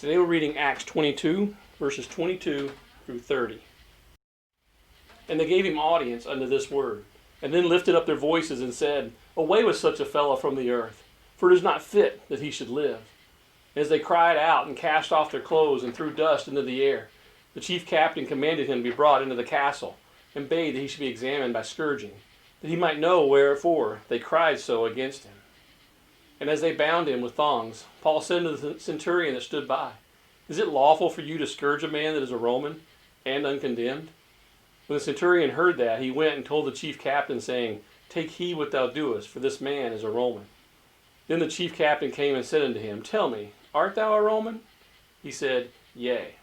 Today we're reading Acts 22, verses 22 through 30. And they gave him audience unto this word, and then lifted up their voices and said, Away with such a fellow from the earth, for it is not fit that he should live. As they cried out and cast off their clothes and threw dust into the air, the chief captain commanded him to be brought into the castle, and bade that he should be examined by scourging, that he might know wherefore they cried so against him. And as they bound him with thongs, Paul said to the centurion that stood by, Is it lawful for you to scourge a man that is a Roman and uncondemned? When the centurion heard that, he went and told the chief captain, saying, Take heed what thou doest, for this man is a Roman. Then the chief captain came and said unto him, Tell me, art thou a Roman? He said, Yea.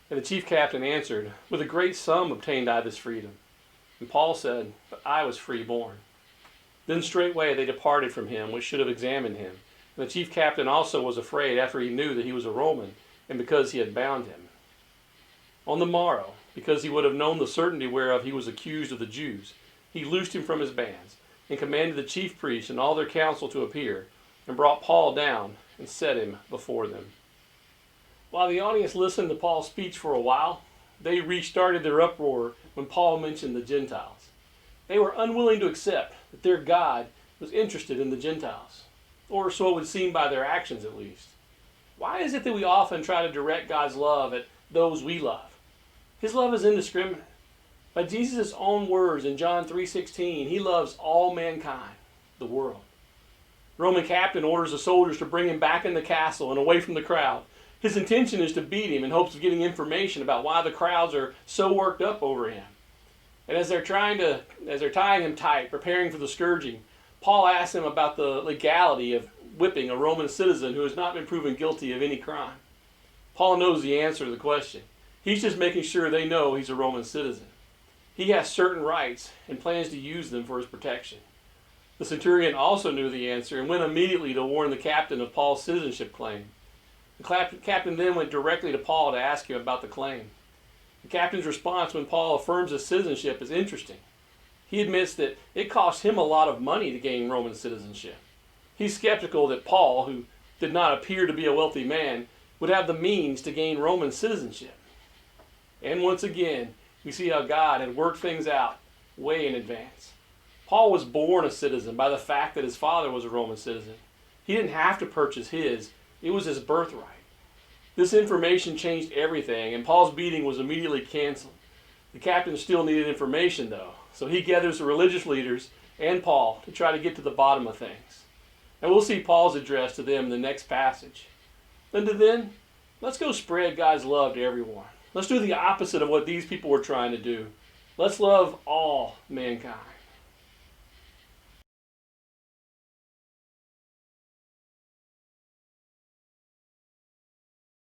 And the chief captain answered, With a great sum obtained I this freedom. And Paul said, But I was freeborn. Then straightway they departed from him, which should have examined him. And the chief captain also was afraid, after he knew that he was a Roman, and because he had bound him. On the morrow, because he would have known the certainty whereof he was accused of the Jews, he loosed him from his bands, and commanded the chief priests and all their council to appear, and brought Paul down, and set him before them. While the audience listened to Paul's speech for a while, they restarted their uproar when Paul mentioned the Gentiles. They were unwilling to accept that their God was interested in the Gentiles, or so it would seem by their actions at least. Why is it that we often try to direct God's love at those we love? His love is indiscriminate. By Jesus' own words in John 3:16, he loves all mankind, the world. The Roman captain orders the soldiers to bring him back in the castle and away from the crowd. His intention is to beat him in hopes of getting information about why the crowds are so worked up over him. And as they're tying him tight, preparing for the scourging, Paul asks him about the legality of whipping a Roman citizen who has not been proven guilty of any crime. Paul knows the answer to the question. He's just making sure they know he's a Roman citizen. He has certain rights and plans to use them for his protection. The centurion also knew the answer and went immediately to warn the captain of Paul's citizenship claim. The captain then went directly to Paul to ask him about the claim. The captain's response when Paul affirms his citizenship is interesting. He admits that it cost him a lot of money to gain Roman citizenship. He's skeptical that Paul, who did not appear to be a wealthy man, would have the means to gain Roman citizenship. And once again, we see how God had worked things out way in advance. Paul was born a citizen by the fact that his father was a Roman citizen. He didn't have to purchase his. It was his birthright. This information changed everything, and Paul's beating was immediately canceled. The captain still needed information, though, so he gathers the religious leaders and Paul to try to get to the bottom of things. And we'll see Paul's address to them in the next passage. Until then, let's go spread God's love to everyone. Let's do the opposite of what these people were trying to do. Let's love all mankind.